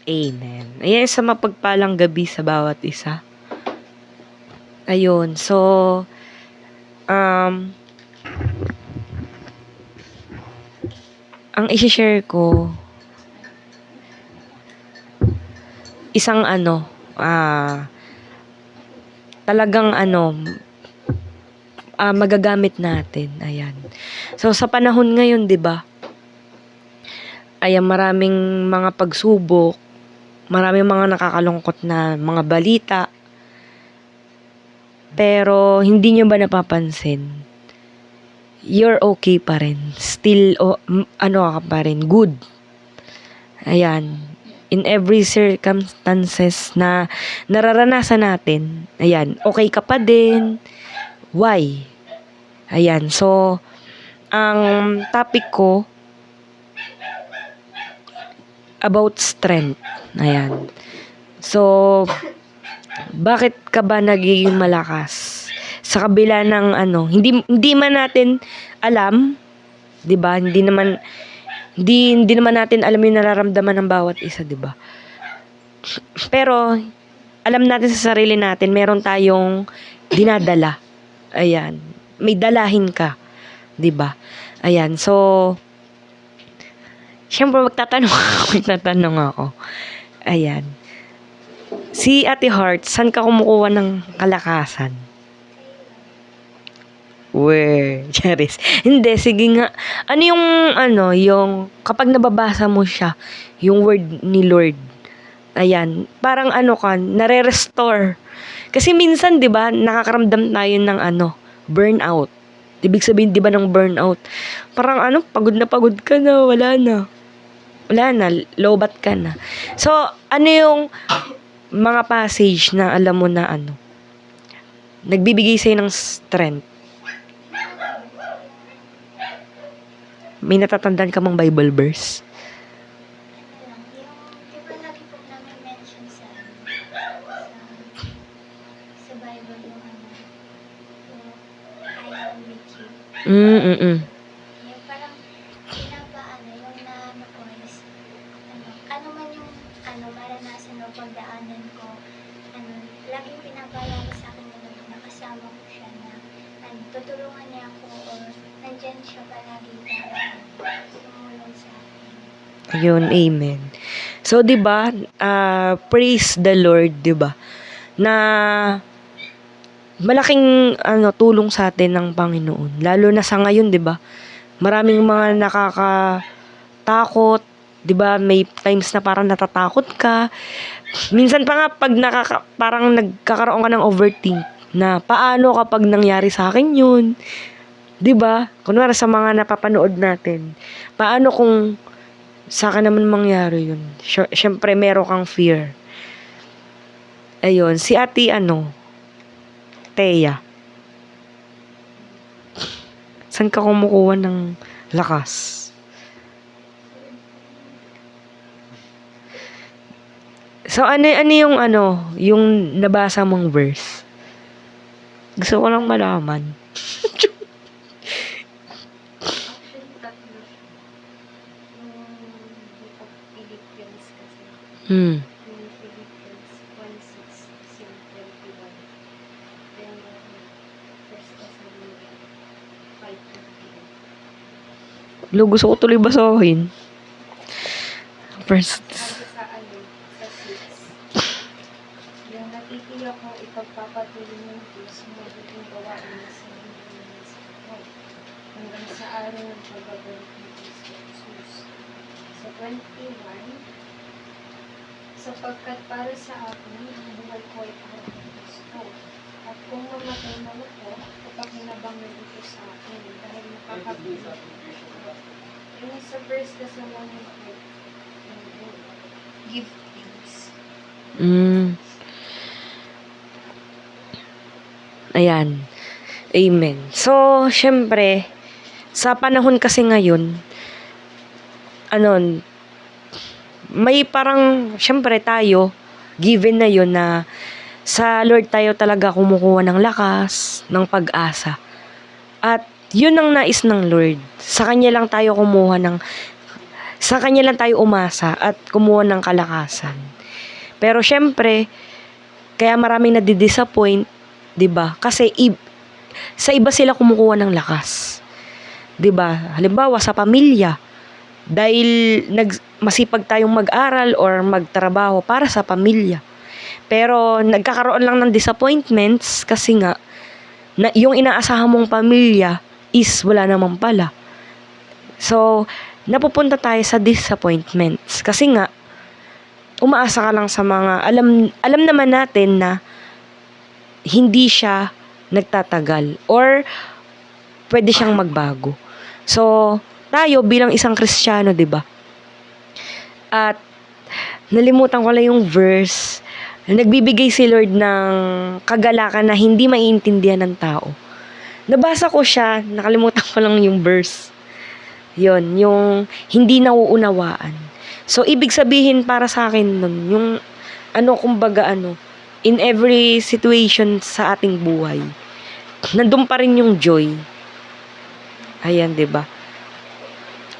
Amen. Ayan, sa mapagpalang gabi sa bawat isa. Ayun, so, ang isi-share ko, isang talagang magagamit natin. Ayan. So, sa panahon ngayon, di ba? Ayan, maraming mga pagsubok, maraming mga nakakalungkot na mga balita. Pero, hindi nyo ba napapansin? You're okay pa rin. Still, ka pa rin. Good. Ayan. In every circumstances na nararanasan natin, ayan, okay ka pa din. Why? Ayan. So, ang topic ko, about strength. Ayan. So, bakit ka ba nagiging malakas? Sa kabila ng hindi man natin alam, 'di ba? Hindi naman natin alam yung nararamdaman ng bawat isa, 'di ba? Pero alam natin sa sarili natin, meron tayong dinadala. Ayan. May dalahin ka, 'di ba? Ayan. So, syempre magtatanong ako. Ayan. Si Ate Heart, saan ka kumukuha ng kalakasan? Charis. Hindi, sige nga. Yung kapag nababasa mo siya, yung word ni Lord, ayan, parang nare-restore. Kasi minsan, di ba, nakakaramdam tayo ng burnout. Ibig sabihin, di ba, ng burnout? Parang pagod ka na, wala na, lobat ka na. So, yung mga passage na alam mo na nagbibigay sa'yo ng strength? May natatandaan ka mang Bible verse? Di ba lagi po namin mention sa Bible yung I am with you. Yung parang pinapaano, yung naano ko is, ano man yung maranasan o pagdaanan ko, laging pinapalala sa akin na nakasama ko siya na tutulungan niya ako or nandyan siya palagi para sumulong sa akin. Ayun, amen. So, 'di ba? Praise the Lord, 'di ba? Na malaking tulong sa atin ng Panginoon. Lalo na sa ngayon, 'di ba? Maraming mga nakakatakot, 'di ba? May times na parang natatakot ka. Minsan pa nga pag parang nagkakaroon ka ng overthink na paano kapag nangyari sa akin 'yun? 'Di ba? Kunwari sa mga napapanood natin. Paano kung sa akin naman mangyari 'yun? Syempre meron kang fear. Ayun, si Ate Thea. Saan ka kumukuha ng lakas? So, yung nabasa mong verse? Gusto ko lang malaman. Yung Philippians kasi. Yung Philippians 1:6-21. Then, 1 Thessalonians 5:15. Gusto ko tuloy basahin. First. Sa 6. Yung natitiyak mo ipagpapatuloy ng Diyos mo magiging gawain na sa hanggang sa araw ng pagbabalik ni Kristo Jesus. Sa 21, sapagkat para sa akin, ang buhay ko ay para kay Kristo. At kung mamatay man ako, kapakinabang na ito sa akin, dahil makakapilip. Yung sa 1 Thessalonians 5, give thanks. Ayan. Amen. So, syempre, sa panahon kasi ngayon, may parang, syempre tayo, given na yun na sa Lord tayo talaga kumukuha ng lakas, ng pag-asa. At yun ang nais ng Lord. Sa Kanya lang tayo kumuha ng Sa kanya lang tayo umasa at kumuha ng kalakasan. Pero syempre, kaya maraming nadidisappoint, 'di ba? Kasi sa iba sila kumukuha ng lakas. 'Di ba? Halimbawa sa pamilya, dahil masipag tayong mag-aral or magtrabaho para sa pamilya. Pero nagkakaroon lang ng disappointments kasi nga na yung inaasahan mong pamilya is wala naman pala. So, napupunta tayo sa disappointments kasi nga umaasa ka lang sa mga alam naman natin na hindi siya nagtatagal or pwede siyang magbago. So, tayo bilang isang Kristiyano, 'di ba? At nalimutan ko lang yung verse. Nagbibigay si Lord ng kagalakan na hindi maiintindihan ng tao. Nabasa ko siya, nakalimutan ko lang yung verse. Yon, yung hindi nauunawaan. So, ibig sabihin para sa akin nun, yung kumbaga in every situation sa ating buhay, nandun pa rin yung joy. Ayan, 'di ba?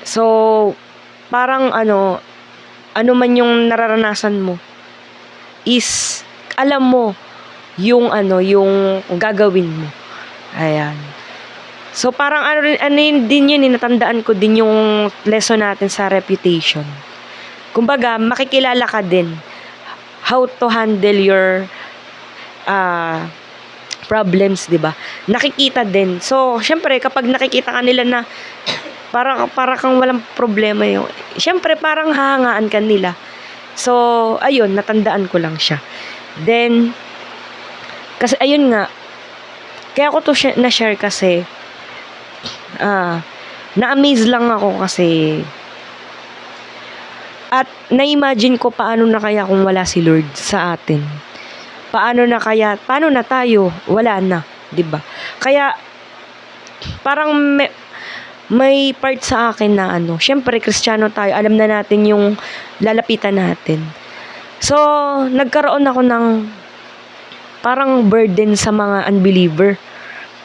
So, parang ano man yung nararanasan mo is alam mo yung yung gagawin mo. Ayan. So, parang din yun, natandaan ko din yung lesson natin sa reputation. Kumbaga, makikilala ka din how to handle your problems, 'di ba? Nakikita din. So, syempre kapag nakikita ka nila na para kang walang problema yung, syempre parang hahangaan ka nila. So, ayun, natandaan ko lang siya. Then, kasi ayun nga, kaya ko to na-share kasi na-amaze lang ako kasi at na-imagine ko paano na kaya kung wala si Lord sa atin. Paano na tayo? Wala na, 'di ba? Kaya parang may part sa akin na syempre Kristiyano tayo, alam na natin yung lalapitan natin. So, nagkaroon ako ng parang burden sa mga unbeliever.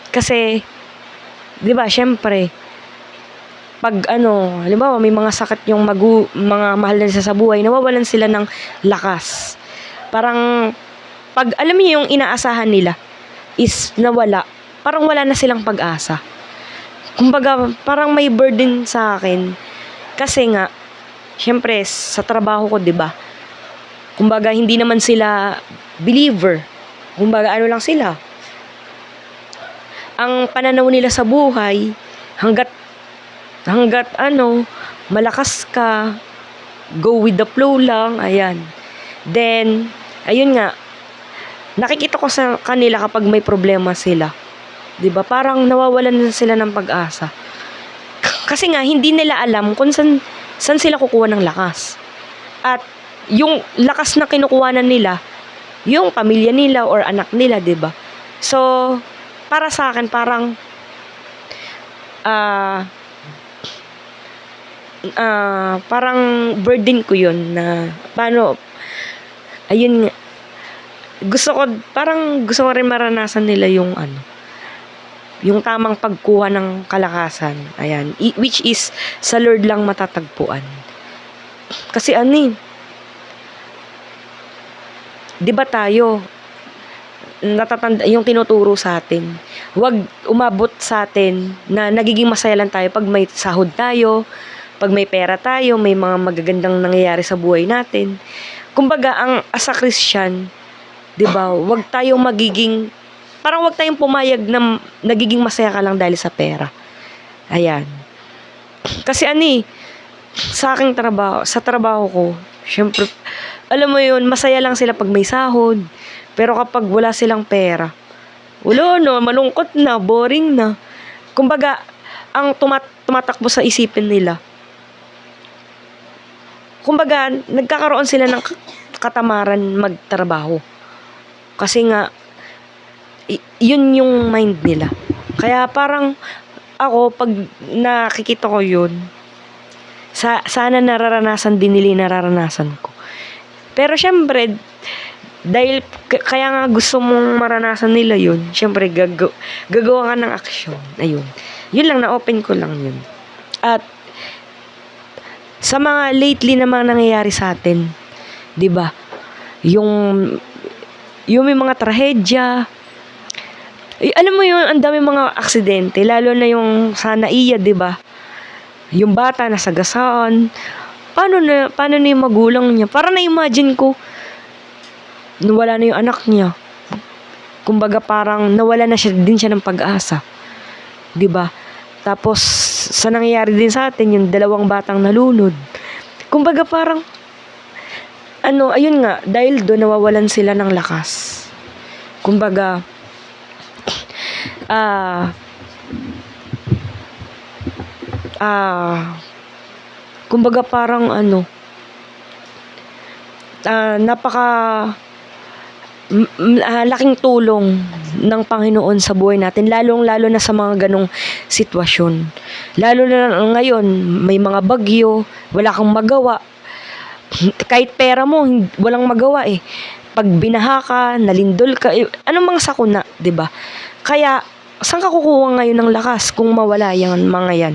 Kasi 'di ba, syempre pag halimbawa may mga sakit yung mga mahal na sa buhay, nawawalan sila ng lakas. Parang pag alam niyo yung inaasahan nila is nawala, parang wala na silang pag-asa. Kumbaga, parang may burden sa akin kasi nga syempre sa trabaho ko, 'di ba? Kumbaga hindi naman sila believer. Kumbaga lang sila. Ang pananaw nila sa buhay, hanggat malakas ka, go with the flow lang, ayan. Then, ayun nga, nakikita ko sa kanila kapag may problema sila. 'Di ba? Parang nawawalan na sila ng pag-asa. Kasi nga hindi nila alam kung saan sila kukuha ng lakas. At yung lakas na kinukuhanan nila, yung pamilya nila or anak nila, 'di ba? So, para sa akin parang parang burden ko 'yun na paano, ayun nga, gusto ko rin maranasan nila yung yung tamang pagkuha ng kalakasan. Ayan, which is sa Lord lang matatagpuan. Kasi 'di ba tayo natatanda yung tinuturo sa atin, huwag umabot sa atin na nagiging masaya lang tayo pag may sahod tayo, pag may pera tayo, may mga magagandang nangyayari sa buhay natin. Kumbaga, as a Christian, 'di ba, huwag tayong pumayag na nagiging masaya ka lang dahil sa pera. Ayan. Kasi sa aking trabaho ko, syempre, alam mo yun, masaya lang sila pag may sahod. Pero kapag wala silang pera, malungkot na, boring na. Kumbaga, ang tumatakbo sa isipin nila, kumbaga, nagkakaroon sila ng katamaran magtrabaho. Kasi nga, yun yung mind nila. Kaya parang ako, pag nakikita ko yun, sana nararanasan din nila yung nararanasan ko. Pero syempre, dahil kaya nga gusto mong maranasan nila yun, syempre gagawa ka ng aksyon. Ayun. Yun lang, na-open ko lang yun. At sa mga lately na mga nangyayari sa atin, 'di ba? Yung may mga trahedya. Alam mo yun, ang dami mga aksidente, lalo na yung sa Naiya, 'di ba? Yung bata nasagasaan. Paano na yung magulang niya? Para na-imagine ko, nawala na yung anak niya. Kumbaga parang nawala na siya ng pag-asa. 'Di ba? Tapos sa nangyayari din sa atin yung 2 batang nalunod. Kumbaga parang ayun nga, dahil doon nawawalan sila ng lakas. Kumbaga ah kumbaga parang napaka laking tulong ng Panginoon sa buhay natin, lalong-lalo na sa mga ganong sitwasyon. Lalo na ngayon, may mga bagyo, wala kang magawa. Kahit pera mo, walang magawa eh. Pag binaha ka, nalindol ka, anong mga sakuna, 'di ba? Kaya, saan ka kukuha ngayon ng lakas kung mawala yung mga yan?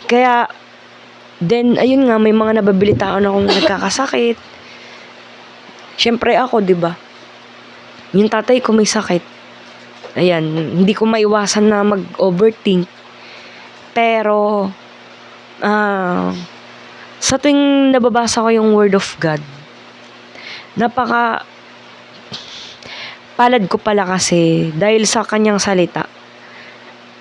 Kaya, then, ayun nga, may mga nababilitaan akong nagkakasakit. Siyempre ako, 'di ba? Yung tatay ko may sakit. Ayan, hindi ko maiwasan na mag-overthink. Pero, sa tuwing nababasa ko yung Word of God, napaka palad ko pala kasi dahil sa kanyang salita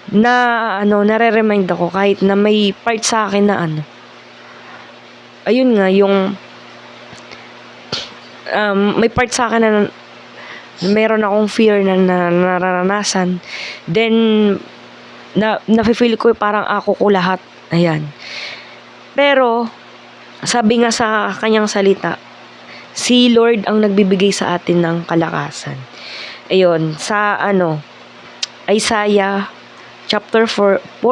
na nare-remind ako kahit na may part sa akin na ayun nga, yung may part sa akin na meron akong fear na nararanasan. Then, nafe-feel ko parang ako ko lahat. Ayan. Pero, sabi nga sa kanyang salita, si Lord ang nagbibigay sa atin ng kalakasan. Ayun, sa Isaiah chapter 40,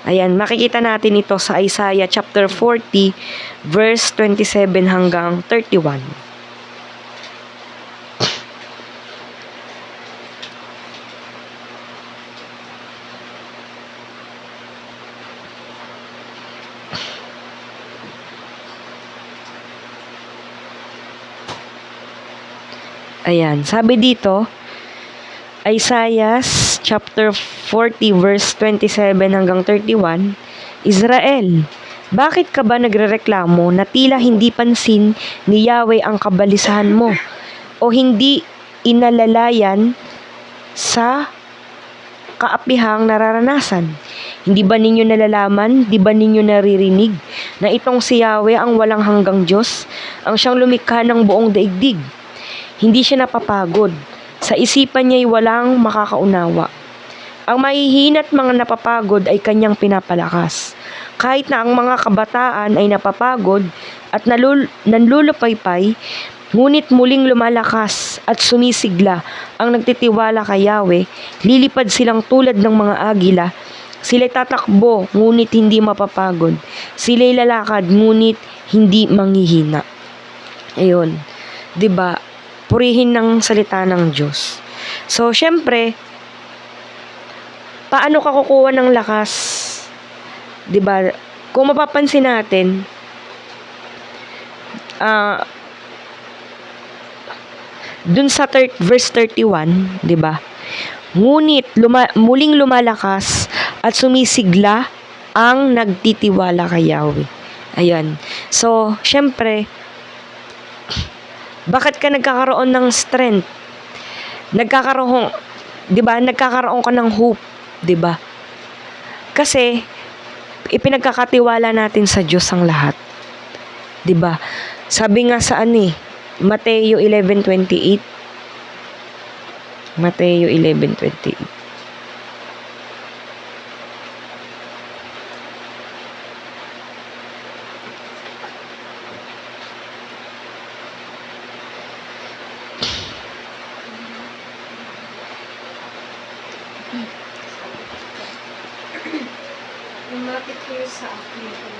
ayan, makikita natin ito sa Isaiah chapter 40, verse 27 hanggang 31. Ayan, sabi dito, Isaiah chapter 40 verse 27 hanggang 31, Israel, bakit ka ba nagrereklamo na tila hindi pansin ni Yahweh ang kabalisahan mo o hindi inalalayan sa kaapihang nararanasan? Hindi ba ninyo nalalaman, di ba ninyo naririnig na itong si Yahweh ang walang hanggang Diyos, ang siyang lumikha ng buong daigdig? Hindi siya napapagod. Sa isipan niya'y walang makakaunawa. Ang mahihina't mga napapagod ay kanyang pinapalakas. Kahit na ang mga kabataan ay napapagod at nanlulupaypay, ngunit muling lumalakas at sumisigla ang nagtitiwala kay Yahweh, lilipad silang tulad ng mga agila. Sila'y tatakbo, ngunit hindi mapapagod. Sila'y lalakad, ngunit hindi manghihina. Ayun. 'Di ba? Purihin ng salita ng Diyos. So, syempre, paano ka kukuha ng lakas? 'Di ba? Kung mapapansin natin, dun sa verse 31, 'di ba? Ngunit muling lumalakas at sumisigla ang nagtitiwala kay Yahweh. Ayan. So, syempre, bakit ka nagkakaroon ng strength? 'Di ba? Nagkakaroon ka ng hope, 'di ba? Kasi ipinagkakatiwala natin sa Diyos ang lahat. 'Di ba? Sabi nga sa Mateo 11:28. Mateo 11:28. Lumapit kayo sa akin kung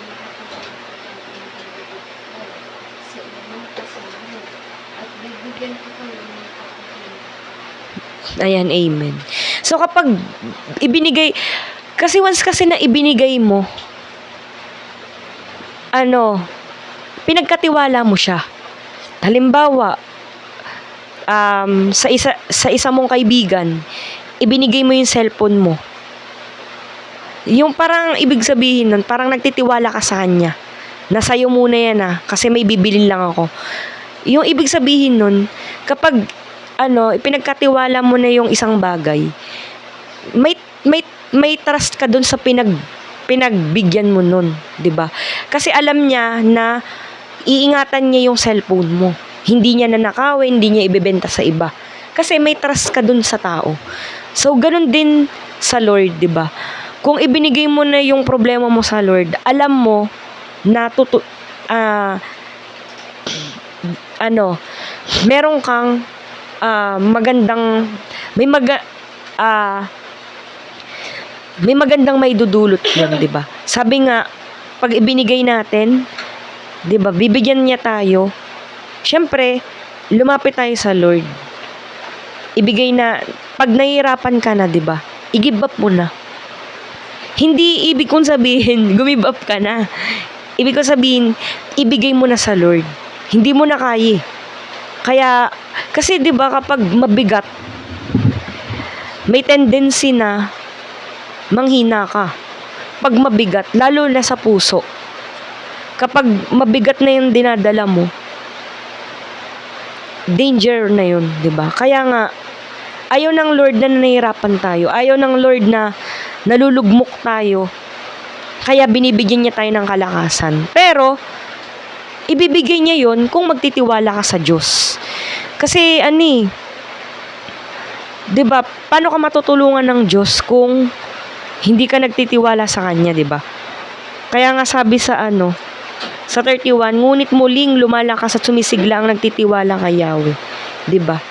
sa inyong kasama at bibigyan ko kayo ng Ayan, amen. So, kapag kasi once kasi na ibinigay mo, pinagkatiwala mo siya. Halimbawa, sa isa mong kaibigan, ibinigay mo yung cellphone mo. Yung parang ibig sabihin nun, parang nagtitiwala ka sa kanya. Na sa'yo muna yan kasi may bibilin lang ako. Yung ibig sabihin nun, kapag ipinagkatiwala mo na yung isang bagay, may trust ka dun sa pinagbigyan mo nun, 'di ba? Kasi alam niya na iingatan niya yung cellphone mo. Hindi niya nanakawin, hindi niya ibebenta sa iba. Kasi may trust ka dun sa tao. So ganun din sa Lord, 'di ba? Kung ibinigay mo na yung problema mo sa Lord, alam mo na meron kang magandang may magandang maidudulot yun, 'di ba? Sabi nga, pag ibinigay natin, 'di ba, bibigyan niya tayo. Siyempre, lumapit tayo sa Lord. Ibigay na, pag nahihirapan ka na, 'di ba? I-give up mo na. Hindi ibig kong sabihin, gumive up ka na. Ibig kong sabihin, ibigay mo na sa Lord. Hindi mo na kaya. Kaya, kasi 'di ba, kapag mabigat, may tendency na manghina ka. Pag mabigat, lalo na sa puso. Kapag mabigat na yung dinadala mo, danger na yun, 'di ba? Kaya nga, ayaw ng Lord na nahihirapan tayo. Ayaw ng Lord na nalulugmok tayo. Kaya binibigyan niya tayo ng kalakasan. Pero, ibibigay niya yon kung magtitiwala ka sa Diyos. Kasi, 'di ba, paano ka matutulungan ng Diyos kung hindi ka nagtitiwala sa Kanya, 'di ba? Kaya nga sabi sa sa 31, ngunit muling lumalakas at sumisigla ang nagtitiwala kay Yahweh. 'Di ba?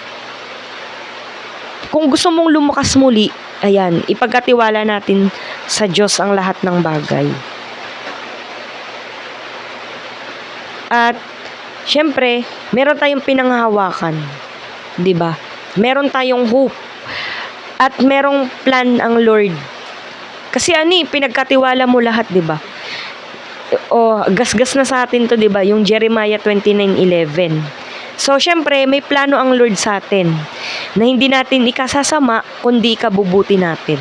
Kung gusto mong lumakas muli, ayan, ipagkatiwala natin sa Diyos ang lahat ng bagay. At, syempre, meron tayong pinanghahawakan. 'Di ba? Meron tayong hope. At merong plan ang Lord. Kasi pinagkatiwala mo lahat, 'di ba? Gasgas na sa atin 'to, 'di ba? Yung Jeremiah 29:11. So, syempre, may plano ang Lord sa atin na hindi natin ikasasama, kundi ikabubuti natin.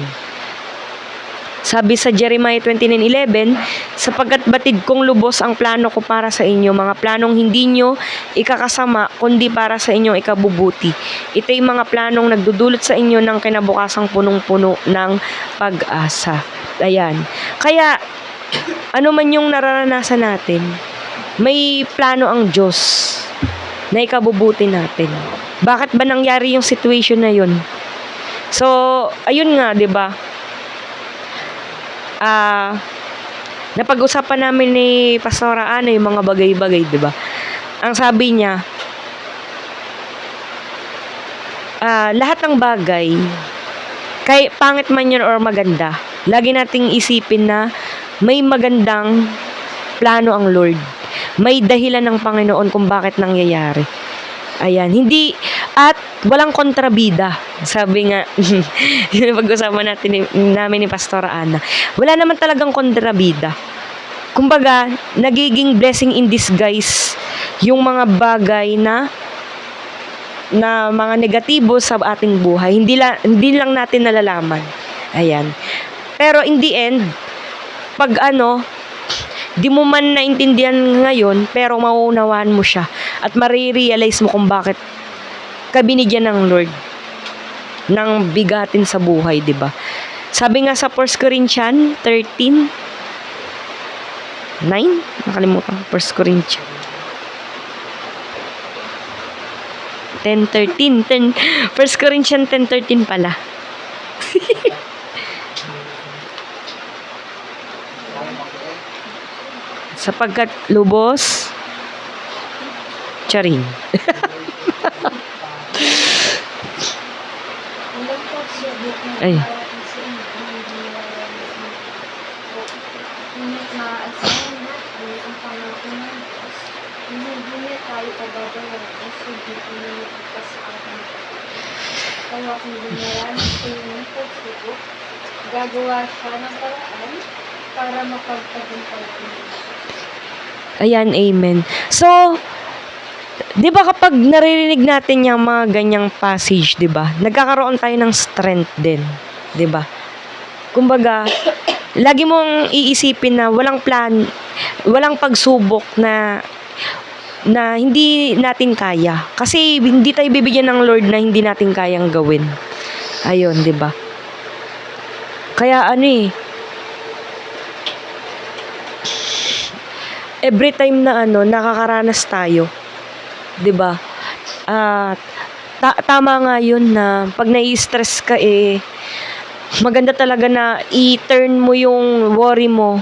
Sabi sa Jeremiah 29:11, sapagkat batid kong lubos ang plano ko para sa inyo, mga planong hindi nyo ikakasama, kundi para sa inyong ikabubuti. Ito'y mga planong nagdudulot sa inyo ng kinabukasang punong-puno ng pag-asa. Ayan. Kaya, ano man yung nararanasan natin, may plano ang Diyos na ikabubuti natin. Bakit ba nangyari yung situation na yun? So, ayun nga, 'di ba? Napag-usapan namin ni Pastora Ana yung mga bagay-bagay, 'di ba? Ang sabi niya, lahat ng bagay, kay pangit man yun or maganda, lagi nating isipin na may magandang plano ang Lord. May dahilan ng Panginoon kung bakit nangyayari. Ayan, hindi, at walang kontrabida. Sabi nga, pag-usapan namin ni Pastora Ana, wala naman talagang kontrabida. Kumbaga, nagiging blessing in disguise yung mga bagay na mga negatibo sa ating buhay. Hindi lang natin nalalaman. Ayan. Pero in the end, pag di mo man naintindihan ngayon, pero mauunawaan mo siya at marirealize mo kung bakit ka binigyan ng Lord ng bigatin sa buhay, 'di ba? Sabi nga sa 1 Corinthians 13:9, nakalimutan ko, 1 Corinthians 10:13, 1 Corinthians 10:13 pala. Sapagkat lubos, charing. Ay. Kaya kung dumaranas sa inyong pagsubok, gagawa siya ng paraan para mapagtagumpay niyo. Ayan, amen. So, 'di ba kapag naririnig natin yung mga ganyang passage, 'di ba? Nagkakaroon tayo ng strength din, 'di ba? Kumbaga, lagi mong iisipin na walang pagsubok na hindi natin kaya. Kasi hindi tayo bibigyan ng Lord na hindi natin kayang gawin. Ayun, 'di ba? Kaya ano every time na nakakaranas tayo, 'di ba? At tama nga 'yun na pag nai-stress ka maganda talaga na i-turn mo yung worry mo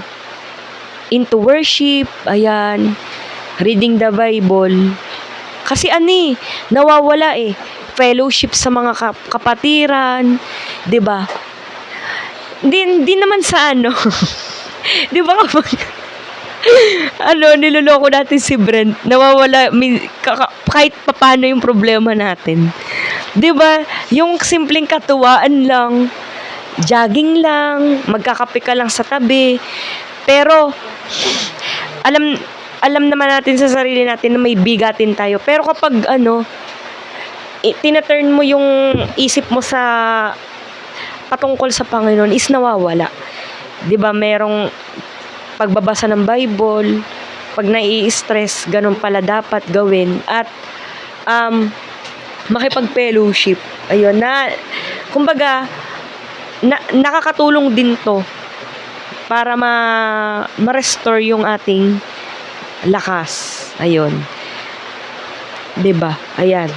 into worship, ayan, reading the Bible. Kasi nawawala fellowship sa mga kapatiran, 'di ba? Hindi naman sa 'di ba kapag niloloko natin si Brent, nawawala kahit papaano yung problema natin. 'Di ba? Yung simpleng katuwaan lang, jogging lang, magkakape ka lang sa tabi. Pero alam naman natin sa sarili natin na may bigatin tayo. Pero kapag tina-turn mo yung isip mo sa patungkol sa Panginoon is nawawala. 'Di ba? Merong pagbabasa ng Bible, pag nai-stress, ganun pala dapat gawin at makipag-fellowship. Ayun kumbaga nakakatulong din 'to para ma-restore yung ating lakas. Ayun. 'Di ba? Ayan.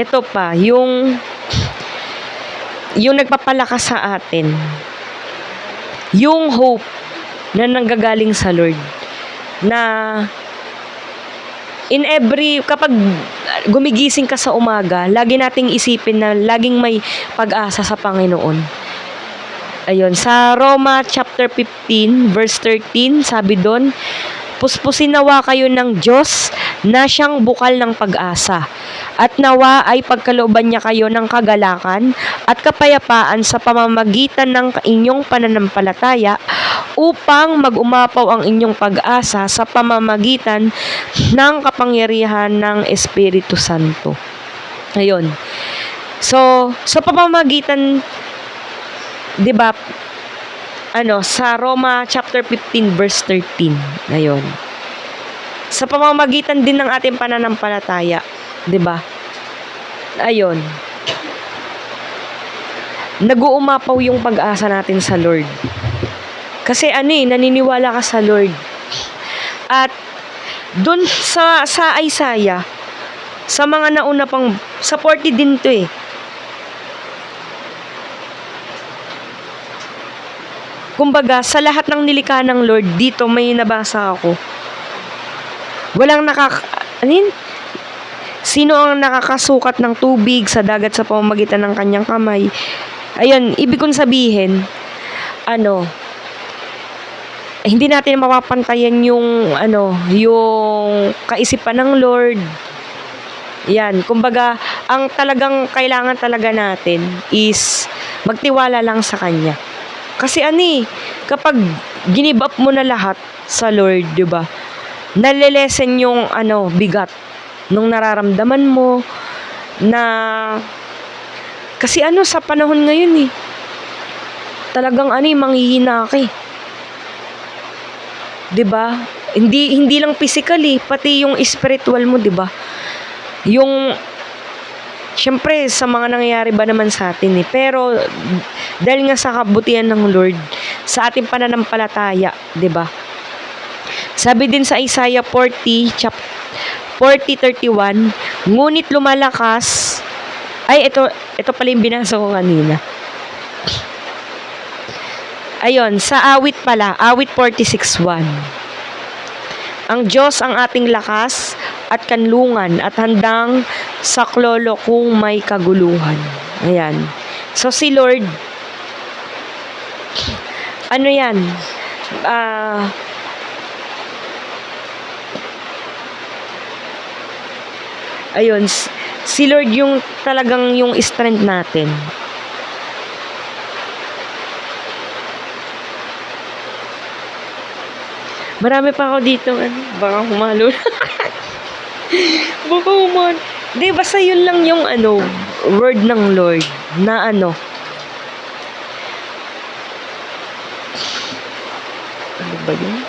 Ito pa, yung nagpapalakas sa atin. Yung hope na nanggagaling sa Lord. Na kapag gumigising ka sa umaga, lagi nating isipin na laging may pag-asa sa Panginoon. Ayun, sa Roma chapter 15, verse 13, sabi doon, puspusin nawa kayo ng Diyos na siyang bukal ng pag-asa. At nawa ay pagkalooban niya kayo ng kagalakan at kapayapaan sa pamamagitan ng inyong pananampalataya upang mag-umapaw ang inyong pag-asa sa pamamagitan ng kapangyarihan ng Espiritu Santo. Ayun. So, sa pamamagitan, 'di ba? Sa Roma chapter 15 verse 13. Ayun. Sa pamamagitan din ng ating pananampalataya, 'di ba? Ayun. Nag-uumapaw yung pag-asa natin sa Lord. Kasi naniniwala ka sa Lord. At doon sa Isaiah, sa mga nauna pang, sa 40 din 'to Kumbaga, sa lahat ng nilikha ng Lord, dito may nabasa ako. Walang sino ang nakakasukat ng tubig sa dagat sa pamamagitan ng kanyang kamay? Ayun, ibig kong sabihin, hindi natin mapapantayan yung kaisipan ng Lord. Yan, kumbaga, ang talagang kailangan talaga natin is magtiwala lang sa Kanya. Kasi kapag ginib up mo na lahat sa Lord, 'di ba? Nalilesen yung bigat nung nararamdaman mo na kasi sa panahon ngayon talagang manghihina ka 'di ba? Hindi lang physically, pati yung spiritual mo, 'di ba? Yung syempre sa mga nangyayari ba naman sa atin pero dahil nga sa kabutihan ng Lord sa ating pananampalataya, 'di ba? Sabi din sa Isaiah 40:31, ngunit lumalakas ito pala yung binasa ko kanina. Ayun, sa awit 46:1. Ang Diyos ang ating lakas at kanlungan at handang saklolo kung may kaguluhan. Ayan. So si Lord, yan? Ayun, Si Lord yung talagang yung strength natin. Marami pa ako dito, baka humalo. Baka humalo. Di, basta yun lang yung word ng Lord na ano ba yun?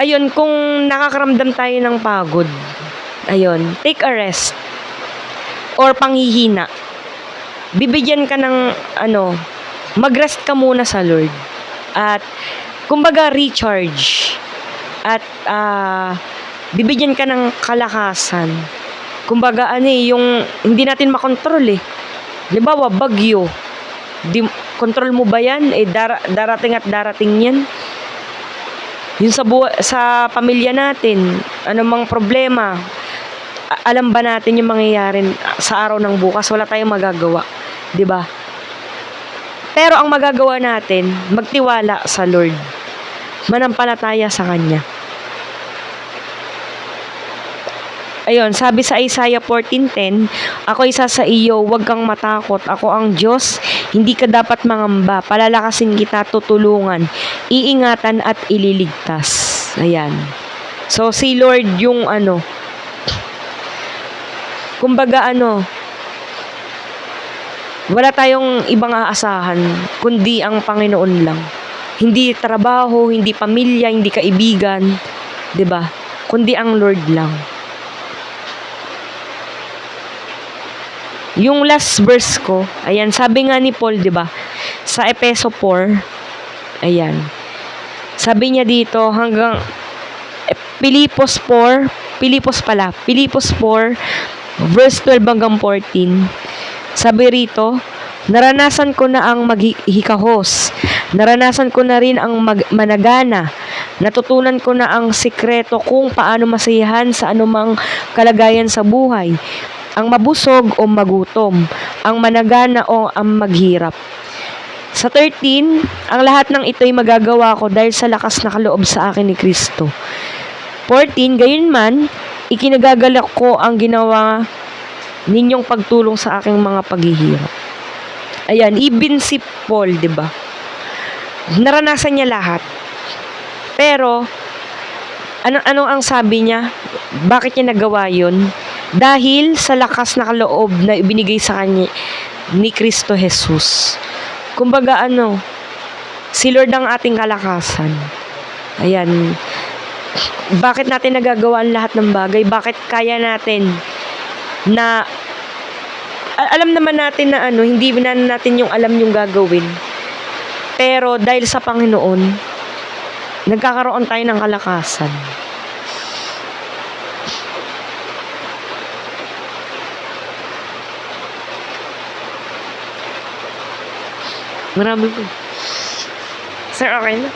Ayun, kung nakakaramdam tayo ng pagod, ayun, take a rest or panghihina. Bibigyan ka ng mag-rest ka muna sa Lord. At kumbaga recharge. At bibigyan ka ng kalakasan. Kumbaga yung hindi natin makontrol eh. Halimbawa, bagyo. Control mo ba yan? Darating at darating yan. Yun sa pamilya natin, anumang problema, alam ba natin yung mangyayari sa araw ng bukas? Wala tayong magagawa, 'di ba? Pero ang magagawa natin, magtiwala sa Lord. Manampalataya sa Kanya. Ayun, sabi sa Isaiah 14:10, ako isa sa iyo, huwag kang matakot. Ako ang Diyos, hindi ka dapat mangamba. Palalakasin kita, tutulungan, iingatan at ililigtas. Ayan. So, si Lord yung kumbaga wala tayong ibang aasahan, kundi ang Panginoon lang. Hindi trabaho, hindi pamilya, hindi kaibigan, 'di ba? Kundi ang Lord lang. Yung last verse ko, ayan, sabi nga ni Paul, 'di ba? Sa Efeso 4, ayan. Sabi niya dito hanggang Pilipos 4 verse 12 hanggang 14. Sabi rito, naranasan ko na ang maghikahos. Naranasan ko na rin ang managana. Natutunan ko na ang sikreto kung paano masayahan sa anumang kalagayan sa buhay. Ang mabusog o magutom, ang managana o ang maghirap. Sa 13, ang lahat ng ito'y magagawa ko dahil sa lakas na kaloob sa akin ni Kristo. 14, gayunman, ikinagagalak ko ang ginawa ninyong pagtulong sa aking mga paghihirap. Ayan, even si Paul, 'di ba? Naranasan niya lahat. Pero ano ang sabi niya? Bakit niya nagawa 'yon? Dahil sa lakas na kaloob na ibinigay sa kanya ni Kristo Jesus. Kumbaga si Lord ang ating kalakasan. Ayan. Bakit natin nagagawa ang lahat ng bagay? Bakit kaya natin na alam naman natin na hindi na natin yung alam yung gagawin. Pero dahil sa Panginoon, nagkakaroon tayo ng kalakasan. Marami po. Sir, okay na?